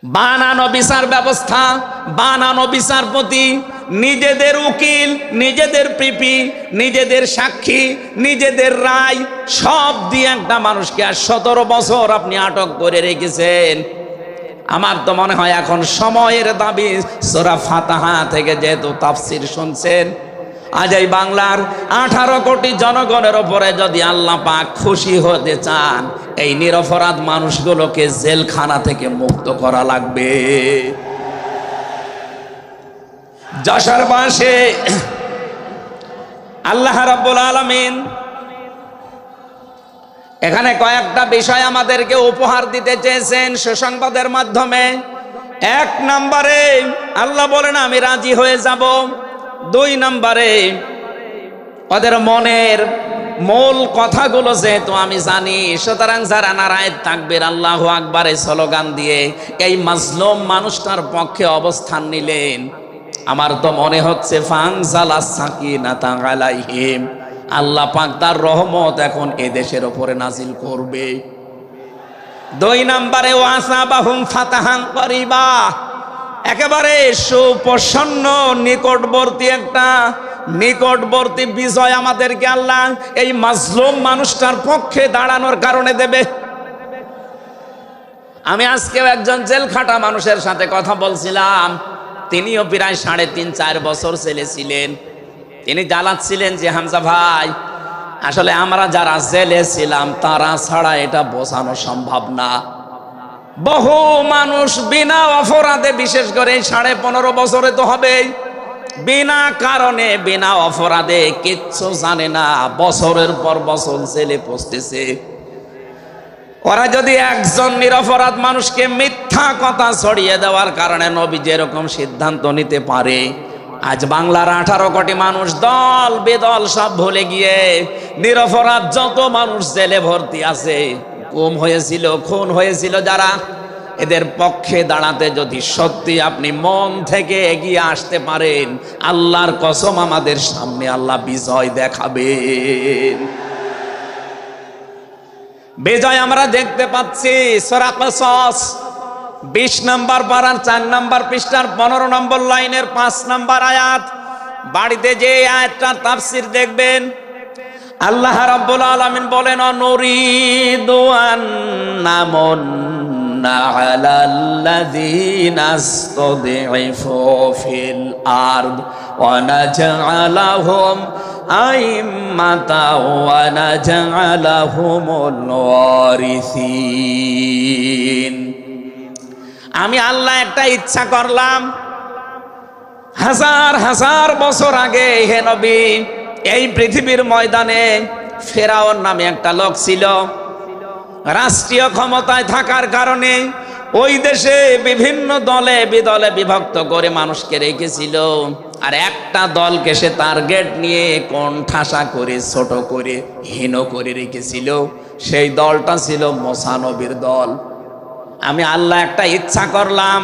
বানানো বিচার ব্যবস্থা, বানানো বিচারপতি, নিজেদের উকিল, নিজেদের পিপি, নিজেদের সাক্ষী, নিজেদের রায় সব দিয়ে একটা মানুষকে আর 17 বছর আপনি আটক করে রেখেছেন। আমার তো মনে হয় এখন সময়ের দাবি। সূরা ফাতিহা থেকে যেহেতু তাফসীর শুনছেন, আজ এই বাংলার 18 কোটি জনগণের উপরে যদি আল্লাহ পাক খুশি হতে চান, এই নিরপরাধ মানুষগুলোকে জেলখানা থেকে মুক্ত করা লাগবে। যশোর বাসে আল্লাহ রাব্বুল আলামিন এখানে কয়েকটা বিষয় আমাদেরকে উপহার দিতে চেয়েছেন সুসংবাদের মাধ্যমে। 1 নম্বরে আল্লাহ বলেন আমি রাজি হয়ে যাব। 2 নম্বরে ওদের মনের মূল কথাগুলো যেহেতু আমি জানি, সুতরাং যারা নারায়ে তাকবীর আল্লাহু আকবারে স্লোগান দিয়ে এই মাজলুম মানুষটার পক্ষে অবস্থান নিলেন, আমার তো মনে হচ্ছে ফানজালাস সাকিনাতা আলাইহিম, আল্লাহ পাক তার রহমত এখন এ দেশের উপরে নাজিল করবে। 2 নম্বরে ওয়াসাবাহুম ফাতাহান করিবা, একেবারে সুপ্রসন্ন নিকটবর্তী বিজয় আমাদেরকে আল্লাহ এই মাজলুম মানুষটার পক্ষে দাঁড়ানোর কারণে দেবে। আমি আজকেও একজন জেলখাটা মানুষের সাথে কথা বলছিলাম, তিনিও প্রায় 3.5-4 বছর জেলে ছিলেন। তিনি জ্বালাচ্ছিলেন যে হামজা ভাই, আসলে আমরা যারা জেলে ছিলাম তারা ছাড়া এটা বোঝানো সম্ভব না। বহু মানুষ বিনা অপরাধে, বিশেষ করে 15.5 বছরে তো হবেই, বিনা কারণে বিনা অপরাধে কিচ্ছু জানে না, বছরের পর বছর জেলে পচতেছে। ওরা যদি একজন নিরপরাধ মানুষকে মিথ্যা কথা ছড়িয়ে দেওয়ার কারণে নবী যেরকম সিদ্ধান্ত নিতে পারে, আজ বাংলার 18 কোটি মানুষ দল বেদল সব ভুলে গিয়ে নিরপরাধ যত মানুষ জেলে ভর্তি আছে, গুম হয়েছিল, খুন হয়েছিল যারা, এদের পক্ষে দাঁড়াতে যদি সত্যি আপনি মন থেকে এগিয়ে আসতে পারেন, আল্লাহর কসম আমাদের সামনে আল্লাহ বিজয় দেখাবেন। বিজয় আমরা দেখতে পাচ্ছি সূরা কসস 20 নম্বর পারার 4 নম্বর পৃষ্ঠার 15 নম্বর লাইনের 5 নম্বর আয়াত। বাড়িতে যে আয়াতটার তাফসীর দেখবেন, আল্লাহ রাব্বুল আলামিন বলেন নুরিদু আন্নামুন্না আলাল্লাযীনা ইসতাদঈফু ফিল আরদ ওয়া নাজআলাহুম আইম্মাতাও ওয়া নাজআলাহুমুল ওয়ারিসিন। আমি আল্লাহ একটা ইচ্ছা করলাম, হাজার হাজার বছর আগে হে নবী, এই পৃথিবীর ময়দানে ফেরাউন নামে একটা লোক ছিল। রাষ্ট্রীয় ক্ষমতায় থাকার কারণে ওই দেশে বিভিন্ন দলে বিদলে বিভক্ত করে মানুষকে রেখেছিল, আর একটা দলকে সে টার্গেট নিয়ে কোণঠাসা করে, ছোট করে, হীন করে রেখেছিল। সেই দলটা ছিল মুসা নবীর দল। আমি আল্লাহ একটা ইচ্ছা করলাম,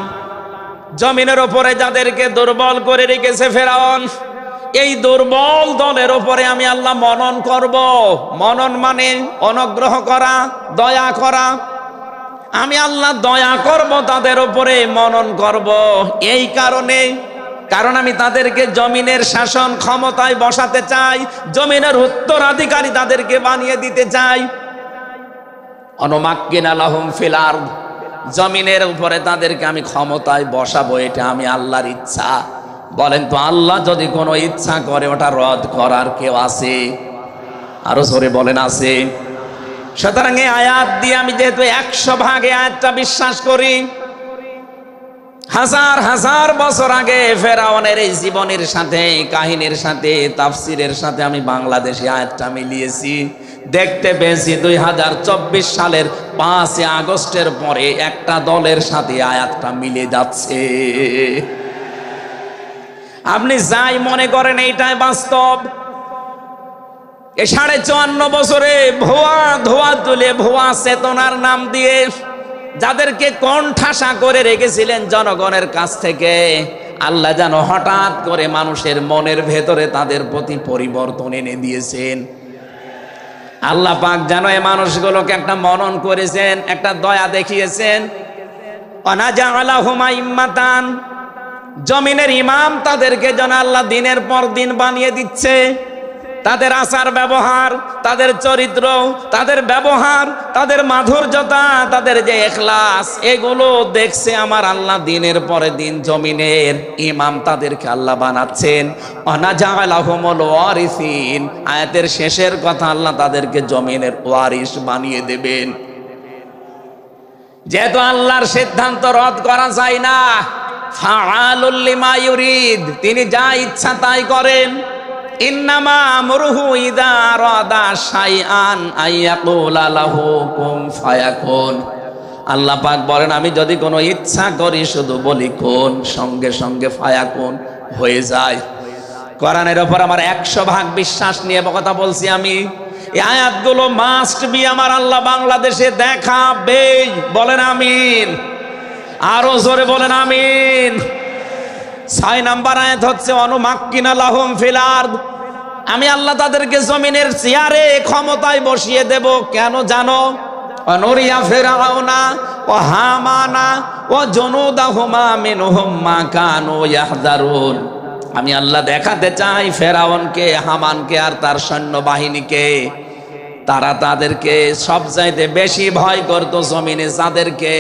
জমিনের উপরে যাদেরকে দুর্বল করে রেখেছে ফেরাউন, এই দুর্বল দলের উপরে আমি আল্লাহ মনন করব। মনন মানে অনুগ্রহ করা, দয়া করা। আমি আল্লাহ দয়া করব তাদের উপরে, মনন করব। এই কারণ আমি তাদেরকে জমিনের শাসন ক্ষমতায় বসাতে চাই, জমিনের উত্তরাধিকারী তাদেরকে বানিয়ে দিতে চাই। অনুমাক্কিনা লাহুম ফিল আরদ, জমিনের উপরে তাদেরকে আমি ক্ষমতায় বসাবো, এটা আমি আল্লাহর ইচ্ছা। বলেন তো আল্লাহ যদি কোনো ইচ্ছা করে ওটা রদ করার কেউ আছে? আরো জোরে বলেন আছে? সুতরাং এই আয়াত দিয়ে আমি যেহেতু 100% আয়াতটা বিশ্বাস করি, হাজার হাজার বছর আগে ফেরাউনের এই জীবনের সাথে, কাহিনীর সাথে, তাফসিরের সাথে আমি বাংলাদেশে আয়াতটা মিলিয়েছি। দেখতে পেয়েছি 2024 সালের 5 আগস্টের পরে একটা দলের সাথে আয়াতটা মিলে যাচ্ছে। আপনি যাই মনে করেন এইটাই বাস্তব। এই 54 বছরে ধোয়া তুলে ভুয়া চেতনার নাম দিয়ে যাদেরকে কোণঠাসা করে রেখেছিলেন জনগণের কাছ থেকে, আল্লাহ যেন হঠাৎ করে মানুষের মনের ভেতরে তাদের প্রতি পরিবর্তন এনে দিয়েছেন। আল্লাহ পাক যেন এই মানুষগুলোকে একটা মনন করেছেন, একটা দয়া দেখিয়েছেন। ওয়ানাজালাহুম আইম্মাতান, জমিনের ইমাম তাদেরকে যেন আল্লাহ দিনের পর দিন বানিয়ে দিচ্ছে। তাদের আচার ব্যবহার, তাদের চরিত্র, তাদের ব্যবহার, তাদের মাধুর্যতা, তাদের যে ইখলাস, এগুলো দেখছে আমার আল্লাহ দিনের পরে দিন জমিনের ইমাম তাদেরকে আল্লাহ বানাচ্ছেন। ওয়ানাজালাহুমুল ওয়ারিসিন, আয়াতের শেষের কথা, আল্লাহ তাদেরকে জমিনের ওয়ারিস বানিয়ে দেবেন। যেহেতু আল্লাহর সিদ্ধান্ত রদ করা যায় না, ফাআলুল লিমা ইউরিদ, তিনি যা ইচ্ছা তাই করেন। ইন্নামা আমরুহু ইযা আরাদা শাইআন আইয়াকুলা লাহু কুন ফায়াকুন। আল্লাহ পাক বলেন, আমি যদি কোনো ইচ্ছা করি শুধু বলি কোন, সঙ্গে সঙ্গে ফায়াকুন হয়ে যায়। কোরআনের উপর আমার 100% বিশ্বাস নিয়ে কথা বলছি আমি। এই আয়াতগুলো মাস্ট বি আমার আল্লাহ বাংলাদেশে দেখাবে। বলেন আমিন, আরো জোরে বলেন আমিন। 6 নাম্বার আয়াত হচ্ছে অনুমাক্কিনা লাহুম ফিল আরদ, আমি আল্লাহ তাদেরকে জমিনের চেয়ারে ক্ষমতায় বসিয়ে দেব। কেন জানো? অনুরিয়া ফিরআউনা ওয়া হামানা ওয়া জুনুদাহুমা মিনহুম মা কানু ইয়াহযারুন, আমি আল্লাহ দেখাতে চাই ফেরাউনকে, হামানকে আর তার সৈন্যবাহিনীকে, তারা তাদেরকে সবচাইতে বেশি ভয় করত জমিনে যাদেরকে,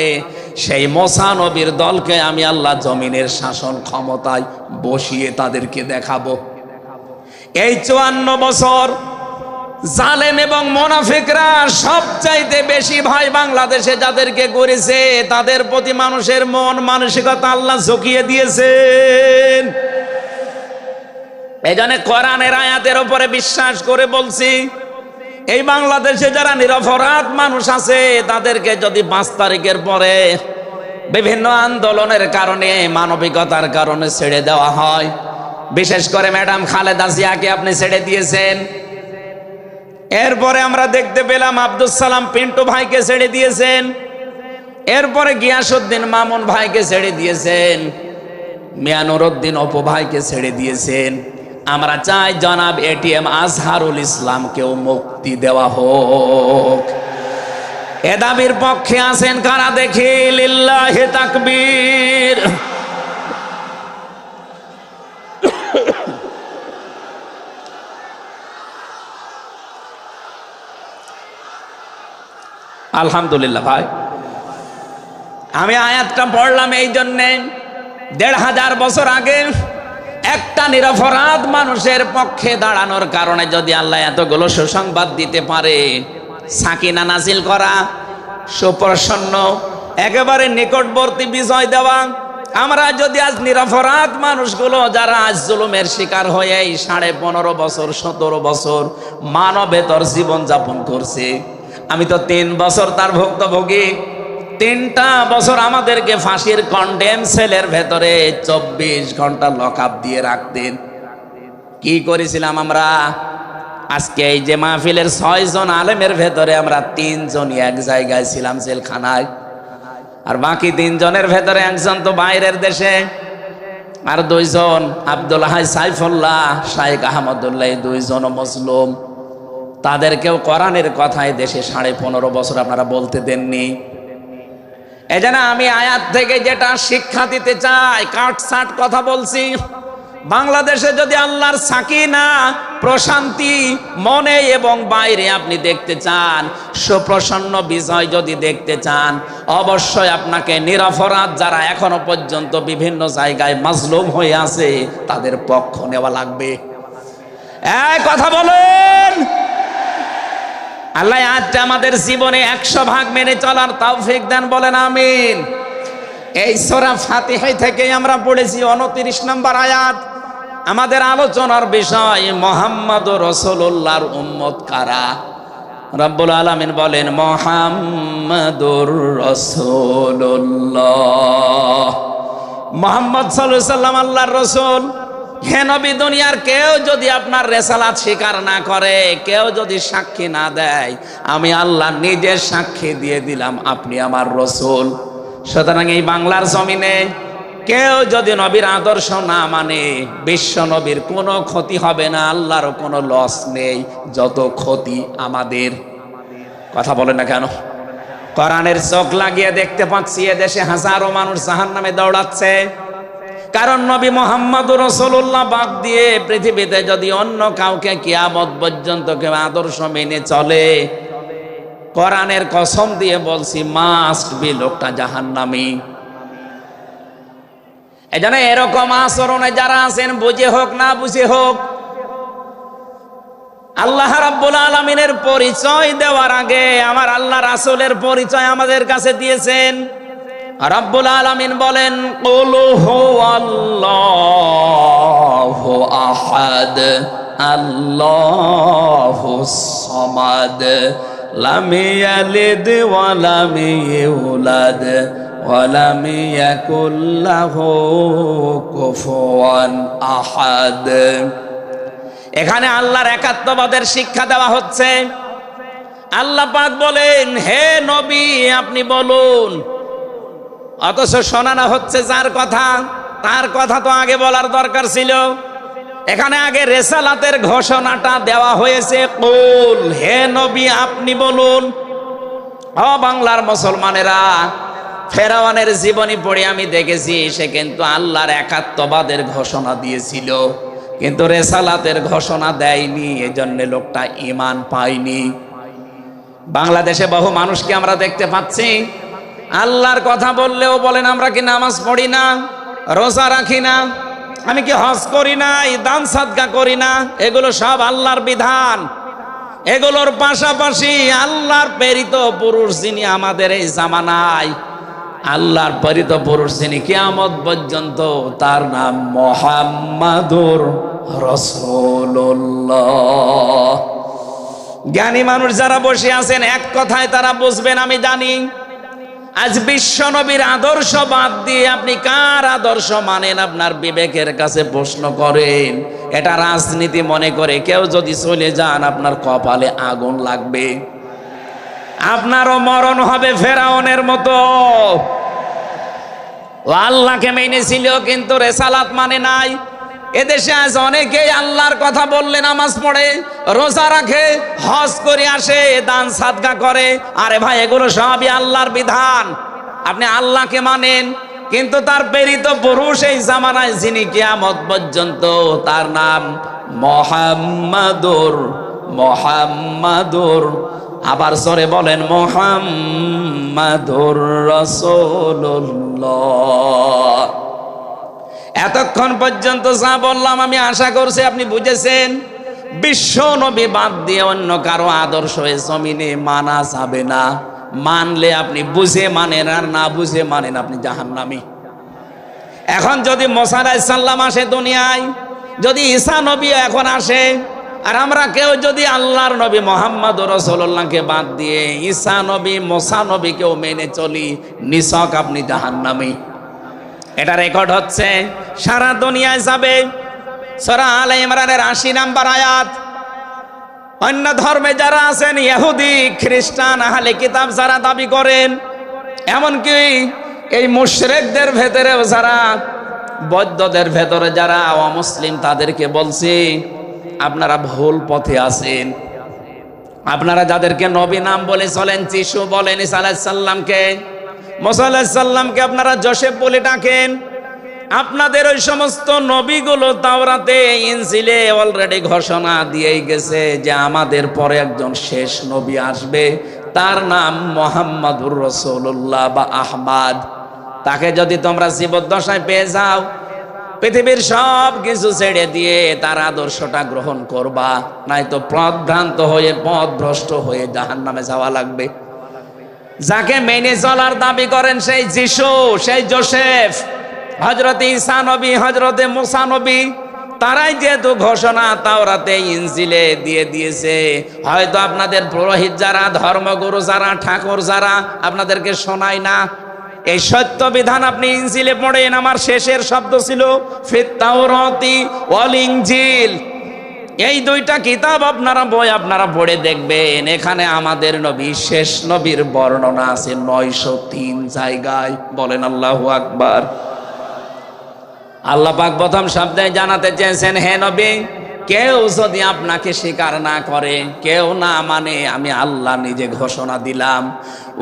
সেই মুসা নবীর দলকে আমি আল্লাহ জমিনের শাসন ক্ষমতায় বসিয়ে তাদেরকে দেখাবো। এই 54 বছর জালেম এবং মুনাফিকরা সবচাইতে বেশি ভয় বাংলাদেশে যাদেরকে করেছে, তাদের প্রতি মানুষের মন মানসিকতা আল্লাহ ঝুঁকিয়ে দিয়েছেন। এই জন্য কোরআনের আয়াতের উপরে বিশ্বাস করে বলছি, এই বাংলাদেশে যারা নিরপরাধ মানুষ আছে তাদেরকে যদি 5 তারিখের পরে বিভিন্ন আন্দোলনের কারণে, মানবিকতার কারণে ছেড়ে দেওয়া হয়, বিশেষ করে ম্যাডাম খালেদা জিয়াকে আপনি ছেড়ে দিয়েছেন। এরপরে আমরা দেখতে পেলাম আব্দুল সালাম পিন্টু ভাইকে ছেড়ে দিয়েছেন। এরপরে গিয়াসউদ্দিন মামুন ভাইকে ছেড়ে দিয়েছেন। মিয়ানুরউদ্দিন অপু ভাইকে ছেড়ে দিয়েছেন। আমরা চাই জনাব এটিএম আজহারুল ইসলামকেও মুক্তি দেওয়া হোক। এ দাবির পক্ষে আছেন কারা দেখি? লিল্লাহি তাকবীর। আলহামদুলিল্লাহ। ভাই, আমি আয়াতটা পড়লাম এই জন্যে, 1500 বছর আগে একটা নিরপরাধ মানুষের পক্ষে দাঁড়ানোর কারণে যদি আল্লাহ এতগুলো সুসংবাদ দিতে পারে, সাকিনা নাজিল করা, সুপ্রসন্ন, একেবারে নিকটবর্তী বিজয় দেওয়া, আমরা যদি আজ নিরপরাধ মানুষগুলো যারা আজ জুলুমের শিকার হয়ে 15.5 বছর 17 বছর মানবেতর জীবন যাপন করছে, আমি তো 3 বছর তার ভুক্তভোগী। 3টা বছর আমাদেরকে ফাঁসির কন্ডেম সেলের ভেতরে 24 ঘন্টা লকআপ দিয়ে রাখতেন। কি করেছিলাম আমরা? আজকে এই যে মাহফিলের 6 জন আলেমের ভেতরে আমরা 3 জনই এক জায়গায় ছিলাম জেলখানায়, আর বাকি 3 জনের ভেতরে একজন তো বাইরের দেশে, আর 2 জন আব্দুল হাই সাইফুল্লাহ, শাইখ আহমদুল্লাহ, 2 জন মুসলিম। তাদেরকেও কোরআনের কথায় দেশে 15.5 বছর আপনারা বলতে দেননি। এজন্য আমি আয়াত থেকে যেটা শিক্ষা দিতে চাই, কাটছাট কথা বলছি। বাংলাদেশে যদি আল্লাহর সাকিনা, প্রশান্তি মনে এবং বাইরে আপনি দেখতে চান, সুপ্রসন্ন বিজয় যদি দেখতে চান, অবশ্যই আপনাকে নিরপরাধ যারা এখনো পর্যন্ত বিভিন্ন জায়গায় মাজলুম হয়ে আছে তাদের পক্ষ নেওয়া লাগবে। এই কথা বলেন। আল্লাহ আজকে আমাদের জীবনে 100% মেনে চলার তৌফিক দেন, বলেন আমিন। এই সূরা ফাতিহা থেকে আমরা পড়েছি 29 নম্বর আয়াত। আমাদের আলোচনার বিষয় মুহাম্মদুর রাসূলুল্লাহর উম্মত কারা। রব্বুল আলামিন বলেন মুহাম্মদুর রাসূলুল্লাহ, মুহাম্মদ সাল্লাল্লাহু আলাইহি সাল্লাম আল্লাহর রাসূল। হে নবী, দুনিয়ার কেউ যদি আপনার রিসালাত স্বীকার না করে, কেউ যদি সাক্ষী না দেয়, আমি আল্লাহ নিজে সাক্ষী দিয়ে দিলাম আপনি আমার রাসূল। সুতরাং এই বাংলার জমিনে কেউ যদি নবীর আদর্শ না মানে, বিশ্ব নবীর কোনো ক্ষতি হবে না, আল্লাহরও কোনো লস নেই, যত ক্ষতি আমাদের। কথা বলেন না কেন? কোরআনের চোখ লাগিয়ে দেখতে পাচ্ছি এদেশে হাজারো মানুষ জাহান্নামে দৌড়াচ্ছে। কারণ নবী মুহাম্মদুর রাসূলুল্লাহ বাদ দিয়ে পৃথিবীতে যদি অন্য কাউকে কিয়ামত পর্যন্ত কেউ আদর্শ মেনে চলে, কোরআনের কসম দিয়ে বলছি মাস্ট বি লোকটা জাহান্নামী। এজন্য এরকম আচরণে যারা আছেন, বুঝে হোক না বুঝে হোক, আল্লাহ রাব্বুল আলামিনের পরিচয় দেওয়ার আগে আমার আল্লাহ রাসূলের পরিচয় আমাদের কাছে দিয়েছেন। রাব্বুল আলামিন বলেন, কুল হুয়াল্লাহু আহাদ আল্লাহুস সামাদ লাম ইয়ালিদ ওয়া লাম ইউলাদ ওয়া লাম ইয়াকুল লাহু কুফুয়ান আহাদ। এখানে আল্লাহর একাত্মবাদের শিক্ষা দেওয়া হচ্ছে। আল্লাহ পাক বলেন, হে নবী আপনি বলুন, অথচ শোনানো হচ্ছে যার কথা, তার কথা তো আগে বলার দরকার ছিল। এখানে আগে রেসালাতের ঘোষণাটা দেওয়া হয়েছে, কুল, হে নবী আপনি বলুন। ও বাংলার মুসলমানেরা, ফেরাউনের জীবনী পড়ে আমি দেখেছি সে কিন্তু আল্লাহর একাত্মবাদের ঘোষণা দিয়েছিল, কিন্তু রেসালাতের ঘোষণা দেয়নি, এজন্য লোকটা ঈমান পায়নি। বাংলাদেশে বহু মানুষকে আমরা দেখতে পাচ্ছি আল্লাহর কথা বললেও বলেন আমরা কি নামাজ পড়ি না, রোজা রাখি না, আমি কি হজ করি না, দান সাদকা করি না। এগুলো সব আল্লাহর বিধান। এগুলোর পাশাপাশি আল্লাহর প্রেরিত পুরুষ যিনি আমাদের এই জামানায়, আল্লাহর প্রেরিত পুরুষ যিনি কিয়ামত পর্যন্ত, তার নাম মুহাম্মাদুর রাসূলুল্লাহ। জ্ঞানী মানুষ যারা বসে আছেন এক কথায় তারা বুঝবেন আমি জানি। আজ বিশ্ব নবীর আদর্শ বাদ দিয়ে আপনি কার আদর্শ মানেন আপনার বিবেকের কাছে প্রশ্ন করেন। এটা রাজনীতি মনে করে কেউ যদি চলে যান আপনার কপালে আগুন লাগবে, আপনারও মরণ হবে ফেরাউনের মতো। ও আল্লাহকে মেনেছিল কিন্তু রেসালাত মানে নাই। এদেশে আজ অনেকেই আল্লাহর কথা বললে নামাজ পড়ে, রোজা রাখে, হজ করে আসে, দান সাদকা করে। আরে ভাই, এগুলো সবই আল্লাহর বিধান। আপনি আল্লাহকে মানেন, কিন্তু তার প্রেরিত পুরুষ এই জামানায় যিনি কিয়ামত পর্যন্ত, তার নাম মুহাম্মাদুর আবার সরে বলেন মুহাম্মাদুর রাসূলুল্লাহ। এতক্ষণ পর্যন্ত যা বললাম আমি আশা করছি আপনি বুঝেছেন। বিশ্ব নবী বাদ দিয়ে অন্য কারো আদর্শ এ জমিনে মানা যাবে না। মানলে আপনি বুঝে মানেন, আর না বুঝে মানেন আপনি জাহান্নামী। এখন যদি মুসা আলাইহিস সালাম আসে দুনিয়ায়, যদি ঈসা নবী এখন আসে, আর আমরা কেউ যদি আল্লাহর নবী মুহাম্মদুর রাসূলুল্লাহকে বাদ দিয়ে ঈসা নবী, মুসা নবীকেও মেনে চলি, নিছক আপনি জাহান্নামী। এটা রেকর্ড হচ্ছে, সারা দুনিয়ায় যাবে। সূরা আলে ইমরানের ৮০ নম্বর আয়াত। অন্য ধর্মে যারা আছেন, ইহুদি, খ্রিস্টান, আহলে কিতাব যারা দাবি করেন, এমনকি এই মুশরিকদের ভেতরেও যারা, বৌদ্ধদের ভেতরে যারা অমুসলিম, তাদেরকে বলছি আপনারা ভুল পথে আছেন। আপনারা যাদেরকে নবী নাম বলে চলেন, যিশু বলেন, ঈসা আলাইহিস সালামকে, মুসা আলাইহিস সালামকে আপনারা যোসেফ বলে ডাকেন। আপনাদের ওই সমস্ত নবীগুলো তাওরাতে, ইনজিলে অলরেডি ঘোষণা দিয়েই গেছে যে আমাদের পরে একজন শেষ নবী আসবে, তার নাম মুহাম্মাদুর রাসূলুল্লাহ বা আহমদ। তাকে যদি তোমরা জীবদ্দশায় পেয়ে যাও, পৃথিবীর সব কিছু ছেড়ে দিয়ে তার আদর্শটা গ্রহণ করবা, নয়তো পথভ্রান্ত হয়ে, পথভ্রষ্ট হয়ে জাহান্নামে যাওয়া লাগবে। যাকে মেনে চলার দাবি করেন সেই যিশু, সেই যোসেফ, হযরতে ঈসা নবী, হযরতে মুসা নবী, তারাই যেহেতু ঘোষণা তাওরাতে, ইনজিলে দিয়ে দিয়েছে, হয়তো আপনাদের পুরোহিত যারা, ধর্মগুরু যারা, ঠাকুর যারা আপনাদেরকে শোনায় না। এই সত্য বিধান আপনি ইনজিলে পড়েন। আমার শেষের শব্দ ছিল ফিত তাওরাতি ওয়াল ইনজিল। এই দুইটা কিতাব আপনারা পড়ে দেখবেন, এখানে আমাদের নবী, শেষ নবীর বর্ণনা আছে ৯০৩ জায়গায়। বলেন আল্লাহু আকবার। আল্লাহ পাক প্রথম শব্দে জানাতে চেয়েছেন, হে নবী, কেউ যদি আপনাকে স্বীকার না করে, কেউ না মানে, আমি আল্লাহ নিজে ঘোষণা দিলাম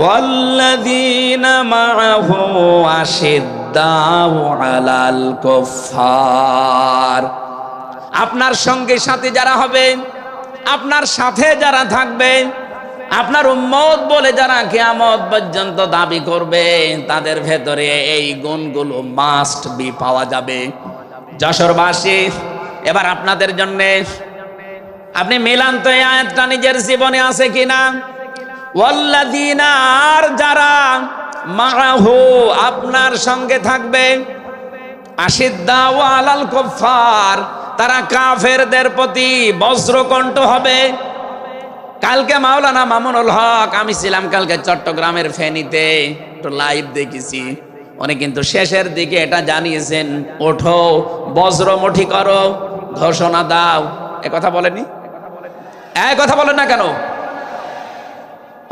ওয়াল্লাযীনা মাআহু আশিদ্দাউ আলাল কুফফার। আপনার সঙ্গে সাথে যারা হবে, আপনার সাথে যারা থাকবে, আপনার উম্মত বলে যারা কিয়ামত পর্যন্ত দাবি করবে, তাদের ভেতরে এই গুণগুলো মাস্ট বি পাওয়া যাবে। যশোরবাসী, এবার আপনাদের জন্য আপনি মিলান তো এই আয়াতটা নিজের জীবনে আছে কিনা। ওয়াল্লাযীনা, আর যারা মাআহু আপনার সঙ্গে থাকবে, আশিদ্দাউ আলাল কুফফার, তারা কাফেরদের প্রতি বজ্রকণ্ঠ হবে। কালকে মাওলানা মামুনুল হক, আমি ছিলাম কালকে চট্টগ্রামের ফেনীতে, একটু লাইভ দেখেছি। উনি কিন্তু শেষের দিকে এটা জানিয়েছেন, ওঠো বজ্রমুঠি করো, ঘোষণা দাও। এ কথা বলেনি? এই কথা বলেন না কেন?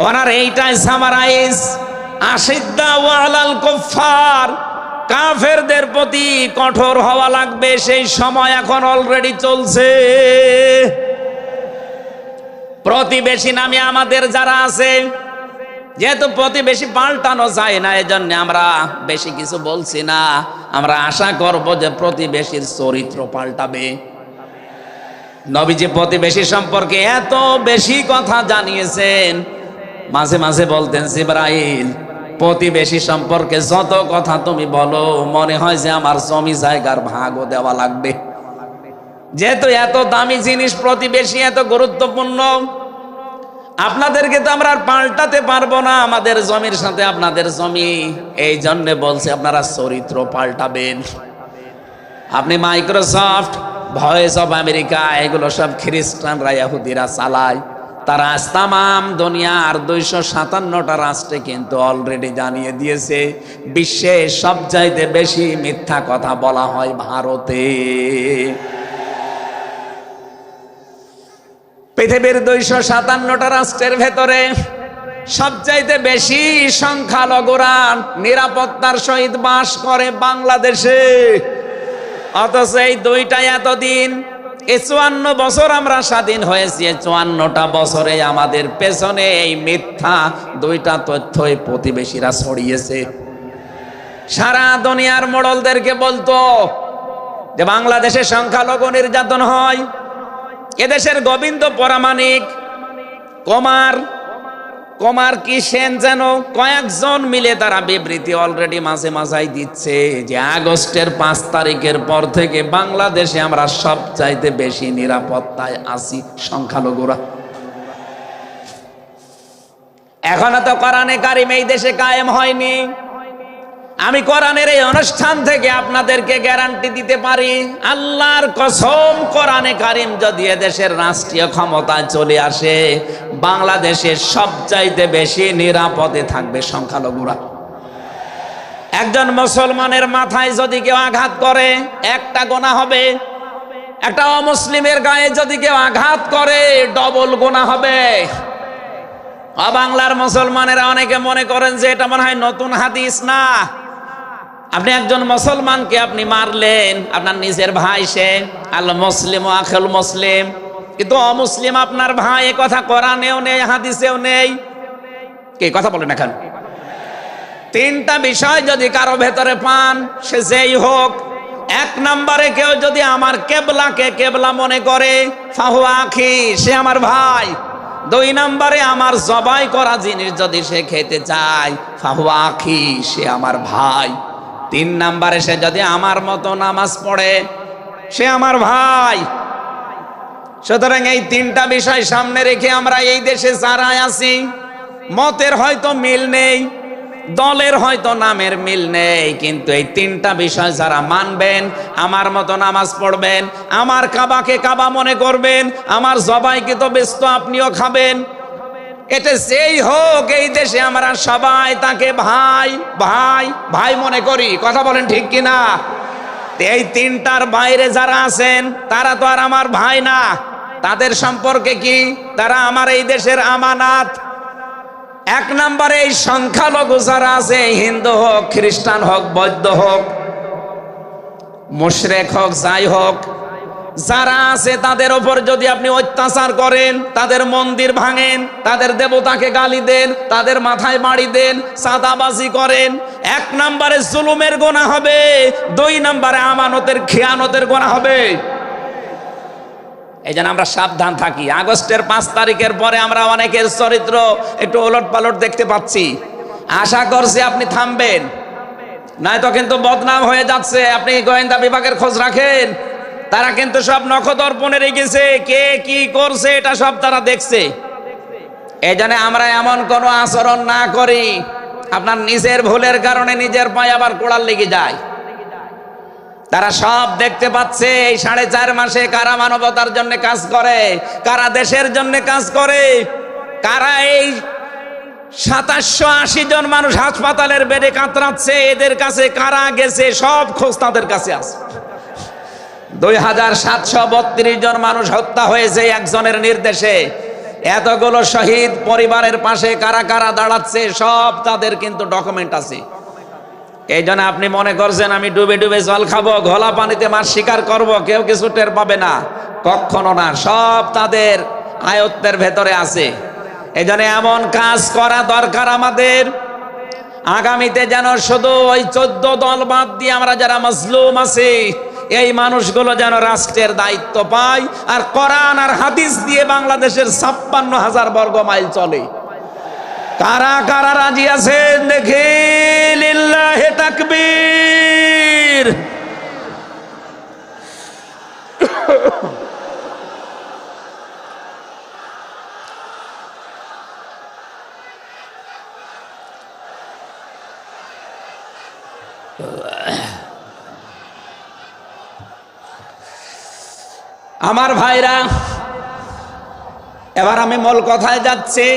ওনার এইটাই সামারাইজ, আশিদ্দাউ আলাল কুফফার, কাফেরদের প্রতি কঠোর হওয়া লাগবে। সেই সময় এখন অলরেডি চলছে। প্রতিবেশী নামে আমাদের যারা আছে, যেহেতু প্রতিবেশী পাল্টানো যায় না, এজন্য আমরা বেশি কিছু বলছি না। আমরা আশা করব যে প্রতিবেশীর চরিত্র পাল্টাবে। নবীজি প্রতিবেশী সম্পর্কে এত বেশি কথা জানিয়েছেন, মাঝে মাঝে বলতেন, জিবরাইল প্রতিবেশী সম্পর্কে যত কথা তুমি বলো, মনে হয় যে আমার জমি জায়গার ভাগও দেওয়া লাগবে। যেহেতু এত দামি জিনিস প্রতিবেশী, এত গুরুত্বপূর্ণ, আপনাদেরকে তো আমরা আর পাল্টাতে পারবো না, আমাদের জমির সাথে আপনাদের জমি। এই জন্য বলছে আপনারা চরিত্র পাল্টাবেন। আপনি মাইক্রোসফট, ভয়েস অফ আমেরিকা, এগুলো সব খ্রিস্টানরা, ইহুদিরা চালায়। তারা আজ তামাম দুনিয়ার 257টা রাষ্ট্রে কিন্তু অলরেডি জানিয়ে দিয়েছে, বিশ্বে সবচাইতে বেশি মিথ্যা কথা বলা হয় ভারতে। পৃথিবীর 257টা রাষ্ট্রের ভেতরে সবচাইতে বেশি সংখ্যালঘুরা নিরাপত্তার সহিত বাস করে বাংলাদেশে। অথচ এই দুইটাই এতদিন, 54 বছর আমরা স্বাধীন হয়েছি, 54টা বছরে আমাদের পেছনে এই মিথ্যা দুইটা তথ্যই প্রতিবেশীরা ছড়িয়েছে। সারা দুনিয়ার মোড়লদেরকে বলতো যে বাংলাদেশে সংখ্যালঘু নির্যাতন হয়। এদেশের গোবিন্দ পরামানিক, কুমার কি সেন যেন, কয়েকজন মিলে তারা বিবৃতি অলরেডি মাঝে মাঝাই দিচ্ছে যে আগস্টের 5 তারিখের পর থেকে বাংলাদেশে আমরা সবচাইতে বেশি নিরাপত্তায় আছি সংখ্যালঘুরা। এখনো তো কোরআনে কারিম এই দেশে কায়েম হয়নি। আমি কোরআনের এই অনুষ্ঠান থেকে আপনাদেরকে গ্যারান্টি দিতে পারি, আল্লাহর কসম, কোরআনে কারিম যদি এদেশের রাষ্ট্রীয় ক্ষমতায় চলে আসে, বাংলাদেশের সবচাইতে বেশি নিরাপদে থাকবে সংখ্যালঘুরা। একজন মুসলমানের মাথায় যদি কেউ আঘাত করে, একটা গুনাহ হবে। একটা অমুসলিমের গায়ে যদি কেউ আঘাত করে, ডবল গুনাহ হবে। বাংলার মুসলমানেরা অনেকে মনে করেন যে এটা মনে হয় নতুন হাদিস। না, আপনি একজন মুসলমানকে আপনি মারলেন, আপনার নিজের ভাই, সে আল মুসলিম আখুল মুসলিম, কিন্তু অমুসলিম আপনার ভাই। এ কথা কোরআনেও নেই, হাদিসেও নেই। কে কথা বলেন এখন? 3টা বিষয় যদি কারো ভেতরে পান, সে যেই হোক। 1 নম্বরে কেউ যদি আমার কেবলাকে কেবলা মনে করে, ফাহুয়া আখি, সে আমার ভাই। 2 নম্বরে আমার জবাই করা জিনিস যদি সে খেতে চায়, ফাহুয়া আখি, সে আমার ভাই। 3 নম্বরে সে যদি আমার মতো নামাজ পড়ে, সে আমার ভাই। সুতরাং এই 3টা বিষয় সামনে রেখে আমরা এই দেশে যারা আছি, মতের হয়তো মিল নেই, দলের হয়তো নামের মিল নেই, কিন্তু এই 3টা বিষয় যারা মানবেন, আমার মতো নামাজ পড়বেন, আমার কাবাকে কাবা মনে করবেন, আমার জবাইকে তো ব্যস্ত আপনিও খাবেন, এটা যেই হোক, এই দেশে আমরা সবাই তাকে ভাই ভাই ভাই মনে করি। কথা বলেন ঠিক কিনা? এই 3টার বাইরে যারা আছেন, তারা তো আর আমার ভাই না। তাদের সম্পর্কে কি? তারা আমার এই দেশের আমানাত। 1 নম্বরে এই সংখ্যালঘু যারা আছে, হিন্দু হোক, খ্রিস্টান হোক, বৌদ্ধ হোক, মুশরিক হোক, যাই হোক, যারা আছে তাদের ওপর যদি আপনি অত্যাচার করেন, তাদের মন্দির ভাঙেন, তাদের দেবতাকে গালি দেন, তাদের মাথায় বাড়ি দেন, চাঁদাবাজি করেন, 1 নম্বরে জুলুমের গুনাহ হবে, 2 নম্বরে আমানতের খেয়ানতের গুনাহ হবে। এই জন্য আমরা সাবধান থাকি। আগস্টের 5 তারিখের পরে আমরা অনেকের চরিত্র একটু ওলটপালট দেখতে পাচ্ছি। আশা করছি আপনি থামবেন, নয়তো কিন্তু বদনাম হয়ে যাচ্ছে। আপনি গোয়েন্দা বিভাগের খোঁজ রাখেন, তারা কিন্তু সব নখদর্পণে রেখেছে, কে কি করছে এটা সব তারা দেখছে। এই জন্য আমরা এমন কোনো আচরণ না করি আপনার নিজের ভুলের কারণে নিজের পায়ে আবার কোড়াল লেগে যায়। তারা সব দেখতে পাচ্ছে এই 4.5 মাসে কারা মানবতার জন্য কাজ করে, কারা দেশের জন্য কাজ করে, কারা এই 2780 জন মানুষ হাসপাতালের বেডে কাতরাচ্ছে, এদের কাছে কারা গেছে সব খোঁজ তাদের কাছে আছে। 2732 জন মানুষ হত্যা হয়েছে একজনের নির্দেশে। এতগুলো শহীদ পরিবারের পাশে কারা কারা দাঁড়াচ্ছে সব তাদের কিন্তু ডকুমেন্ট আছে। এই জন্য আপনি মনে করছেন আমি ডুবে ডুবে জল খাবো, ঘোলা পানিতে মাছ শিকার করব, কেউ কিছু টের পাবে না, কখনো না। সব তাদের আয়ত্তের ভেতরে আছে। এই জন্য এমন কাজ করা দরকার আমাদের, আগামীতে যেন শুধু ওই 14 দল বাদ দিয়ে আমরা যারা মজলুম আছি এই মানুষগুলো যেন রাষ্ট্রের দায়িত্ব পায়, আর কোরআন আর হাদিস দিয়ে বাংলাদেশের 56,000 বর্গ মাইল চলে। কারা কারা রাজি আছেন দেখি? লিল্লাহি তাকবীর। আমার ভাইরা, এবার আমি মূল কথায় যাচ্ছি।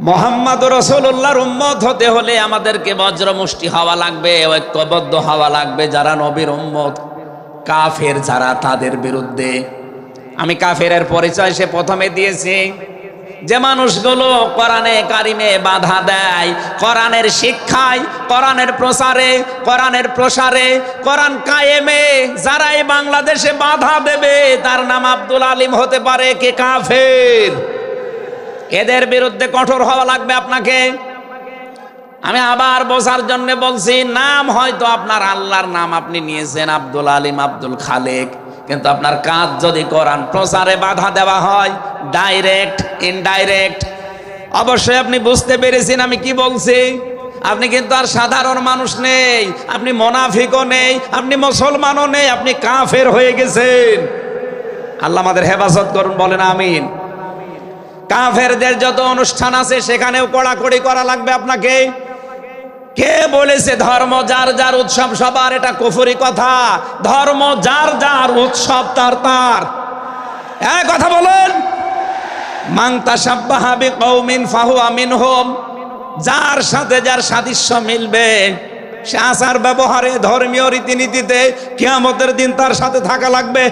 মুহাম্মদ রাসূলুল্লাহর উম্মত হতে হলে আমাদেরকে বজ্রমুষ্টি হওয়া লাগবে, ঐক্যবদ্ধ হওয়া লাগবে। যারা নবীর উম্মত, কাফের যারা, তাদের বিরুদ্ধে। আমি কাফেরের পরিচয় সে প্রথমে দিয়েছি। যে মানুষগুলো কোরআনে কারিমে বাধা দেয়, কোরআনের শিক্ষায়, কোরআনের প্রচারে, কোরআনের প্রসারে, কোরআন কায়েমে যারা এই বাংলাদেশে বাধা দেবে, তার নাম আব্দুল আলিম হতে পারে কে কাফের। এদের বিরুদ্ধে কঠোর হওয়া লাগবে আপনাকে। আমি আবার বোঝার জন্য বলছি, নাম হয়তো আপনার আল্লাহর নাম আপনি নিয়েছেন আব্দুল আলিম, আব্দুল খালেক, কিন্তু আপনার কাজ যদি কোরআন প্রচারে বাধা দেওয়া হয়, ডাইরেক্ট ইনডাইরেক্ট, অবশ্যই আপনি বুঝতে পেরেছেন আমি কি বলছি। আপনি কিন্তু আর সাধারণ মানুষ নেই, আপনি মুনাফিকও নেই, আপনি মুসলমানও নেই, আপনি কাফের হয়ে গেছেন। আল্লাহ আমাদের হেফাজত করুন, বলেন আমিন। কাফেরদের যত অনুষ্ঠান আছে সেখানেও কড়াকড়ি করা লাগবে আপনাকে। কে বলেছে ধর্ম যার যার উৎসব সবার? এটা কুফরি কথা। ধর্ম যার যার, উৎসব তার তার। এক কথা বলেন, মান তাশাব্বাহা বিকওমিন ফাহুয়া মিনহুম। যার সাথে যার সাদৃশ্য মিলবে, সে আচার ব্যবহারে, ধর্মীয় রীতিনীতিতে কিয়ামতের দিন তার সাথে থাকা লাগবে।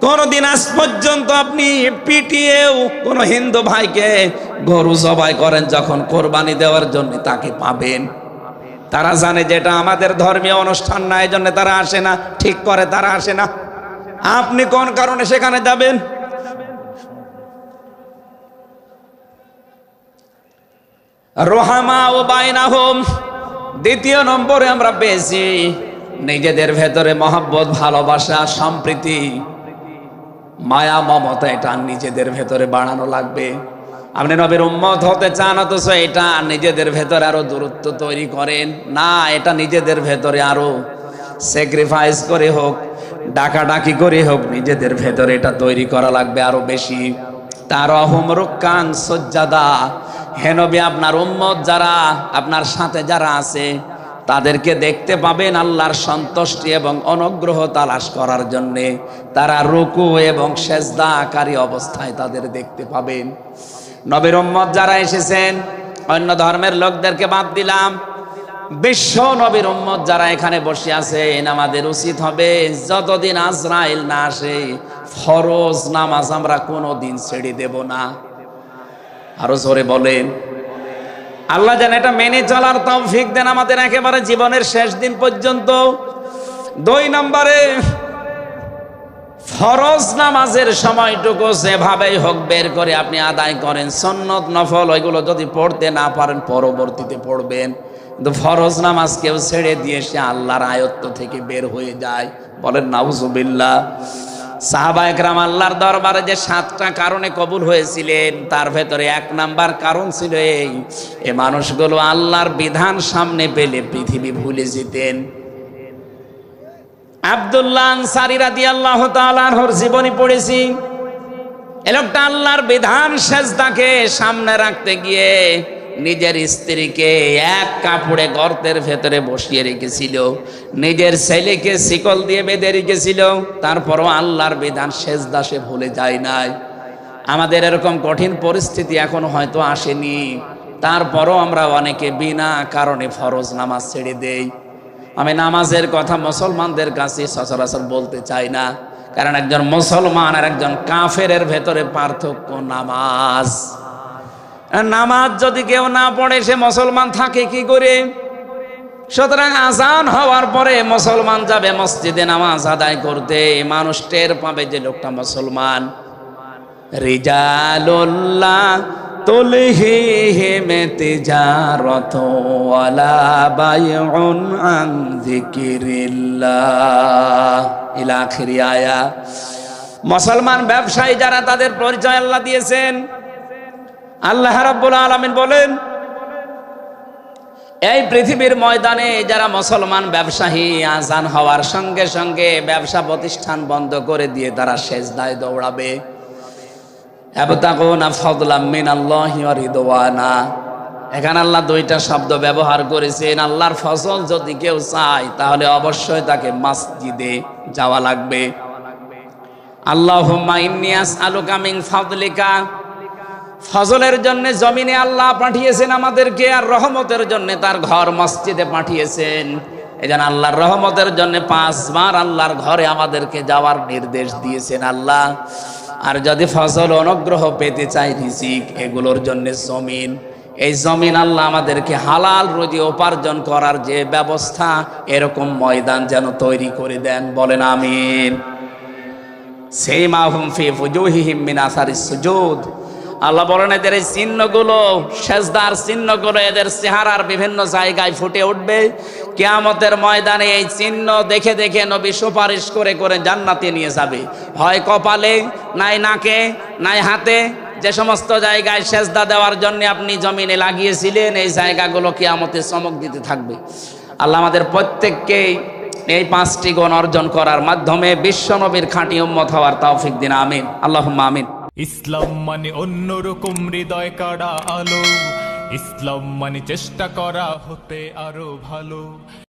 কোনদিন আজ পর্যন্ত আপনি পিটিয়েও কোন হিন্দু ভাইকে গরু জবাই করেন যখন কোরবানি দেওয়ার জন্য, তাকে পাবেন। তারা জানে যে এটা আমাদের ধর্মীয় অনুষ্ঠান না, এই জন্য তারা আসে না, ঠিক করে তারা আসে না। আপনি কোন কারণে সেখানে যাবেন? রোহামা ও বাইনাহুম। দ্বিতীয় নম্বরে আমরা পেয়েছি নিজেদের ভেতরে মহব্বত, ভালোবাসা, সম্প্রীতি, মায়া, মমতা। এটা নিজেদের ভেতরে বাড়ানো লাগবে। আপনি নবীর উম্মত হতে চান, অথচ এটা নিজেদের ভেতরে আরো দূরত্ব তৈরি করেন না। এটা নিজেদের ভেতরে আরো স্যাক্রিফাইস করে হোক, ডাকাডাকি করে হোক, নিজেদের ভেতরে এটা তৈরি করা লাগবে আরো বেশি। তারাহুম রুক্কান সুজ্জাদা। হে নবী, আপনার উম্মত যারা, আপনার সাথে যারা আছে, তাদেরকে দেখতে পাবেন আল্লাহর সন্তুষ্টি এবং অনুগ্রহ তালাশ করার জন্যে। তারা রুকু এবং সেজদাকারী অবস্থায় তাদের দেখতে পাবেন। নবীর উম্মত যারা এসেছেন, অন্য ধর্মের লোকদেরকে বাদ দিলাম, বিশ্ব নবীর উম্মত যারা এখানে বসে আছেন, আমাদের উচিত হবে যতদিন আজরাইল না আসে, ফরজ নামাজ আমরা কোনোদিন ছেড়ে দেব না। আরো জোরে বলেন। আল্লাহ যেন এটা মেনে চলার তৌফিক দেন আমাদের একেবারে জীবনের শেষ দিন পর্যন্ত। 2 নম্বরে ফরজ নামাজের সময়টুকু যেভাবেই হোক বের করে আপনি আদায় করেন। সুন্নত নফল ওইগুলো যদি পড়তে না পারেন পরবর্তীতে পড়বেন, কিন্তু ফরজ নামাজ কেউ ছেড়ে দিয়ে সে আল্লাহর আয়ত্ত থেকে বের হয়ে যায়। বলেন নাউজুবিল্লাহ। সাহাবায়ে কেরাম আল্লাহর দরবারে যে 7টা কারণে কবুল হয়েছিলেন, তার ভেতরে 1 নাম্বার কারণ ছিল এই মানুষগুলো আল্লাহর বিধান সামনে পেলে পৃথিবী ভুলে যেতেন। আব্দুল্লাহ আনসারী রাদিয়াল্লাহু তাআলা আনহুর জীবনী পড়েছি। এই লোকটা আল্লাহর বিধান সেজদাকে সামনে রাখতে গিয়ে নিজের স্ত্রীকে এক কাপড়ে গর্তের ভেতরে বসিয়ে রেখেছিল, নিজের ছেলেকে শিকল দিয়ে বেঁধে রেখেছিল, তারপরও আল্লাহর বিধান সেজদা সে ভুলে যায় নাই। আমাদের এরকম কঠিন পরিস্থিতি এখনো হয়তো আসেনি, তারপরও আমরা অনেকে বিনা কারণে ফরজ নামাজ ছেড়ে দেই। আমি নামাজের কথা মুসলমানদের কাছে সচরাচর বলতে চাই না, কারণ একজন মুসলমান আর একজন কাফেরের ভেতরে পার্থক্য নামাজ। নামাজ যদি কেউ না পড়ে সে মুসলমান থাকে কি করে? সুতরাং আজান হওয়ার পরে মুসলমান যাবে মসজিদে নামাজ আদায় করতে, মানুষ টের পাবে যে লোকটা মুসলমান। রিজালুল্লাহ তুলহিহিম তিজারাতু ওয়ালা বাইউন আন যিকিরিল্লাহ ইলা আখিরি আয়া। মুসলমান ব্যবসায়ী যারা, তাদের পরিচয় আল্লাহ দিয়েছেন। আল্লাহ রাব্বুল আলামিন বলেন, এই পৃথিবীর ময়দানে যারা মুসলমান ব্যবসায়ী, আজান হওয়ার সঙ্গে সঙ্গে ব্যবসা প্রতিষ্ঠান বন্ধ করে দিয়ে তারা সেজদায় দৌড়াবে। ইয়াবতাগুনা ফাদলাম মিনাল্লাহি ওয়া রিদওয়ানা। এখানে আল্লাহ 2টা শব্দ ব্যবহার করেছেন। আল্লাহর ফজল যদি কেউ চায় তাহলে অবশ্যই তাকে মসজিদে যাওয়া লাগবে। আল্লাহুম্মা ইন্নী আসআলুকা মিন ফাদলিকা, ফজলের জন্য জমিনে আল্লাহ পাঠিয়েছেন আমাদেরকে, আর রহমতের জন্য তার ঘর মসজিদে পাঠিয়েছেন। এজন্য আল্লাহর রহমতের জন্য 5 বার আল্লাহর ঘরে আমাদেরকে যাওয়ার নির্দেশ দিয়েছেন আল্লাহ। আর যদি ফজল অনুগ্রহ পেতে চাই, রিজিক, এগুলোর জন্য জমিন, এই জমিন আল্লাহ আমাদেরকে হালাল রুজি উপার্জন করার যে ব্যবস্থা, এরকম ময়দান যেন তৈরি করে দেন। বলেন আমিন। সিমাহুম ফি ফুজুহিহিম মিন আসারিস সুজুদ। আল্লাহ বলেন এদের এই চিহ্নগুলো, সেজদার চিহ্নগুলো এদের চেহারার বিভিন্ন জায়গায় ফুটে উঠবে। কিয়ামতের ময়দানে এই চিহ্ন দেখে দেখে নবী সুপারিশ করে করে জান্নাতে নিয়ে যাবে। হয় কপালে, নাই নাকে, নাই হাতে। যে সমস্ত জায়গায় সেজদা দেওয়ার জন্য আপনি জমিনে লাগিয়েছিলেন, এই জায়গাগুলো কিয়ামতে চমক দিতে থাকবে। আল্লাহ আমাদের প্রত্যেককে এই 5টি গুণ অর্জন করার মাধ্যমে বিশ্ব নবীর খাঁটি উম্মত হওয়ার তৌফিক দিন। আমিন, আল্লাহুম্মা আমিন। ইসলাম মানে অন্যরকম হৃদয় কাড়া আলো, ইসলাম মানে চেষ্টা করা হতে আরো ভালো।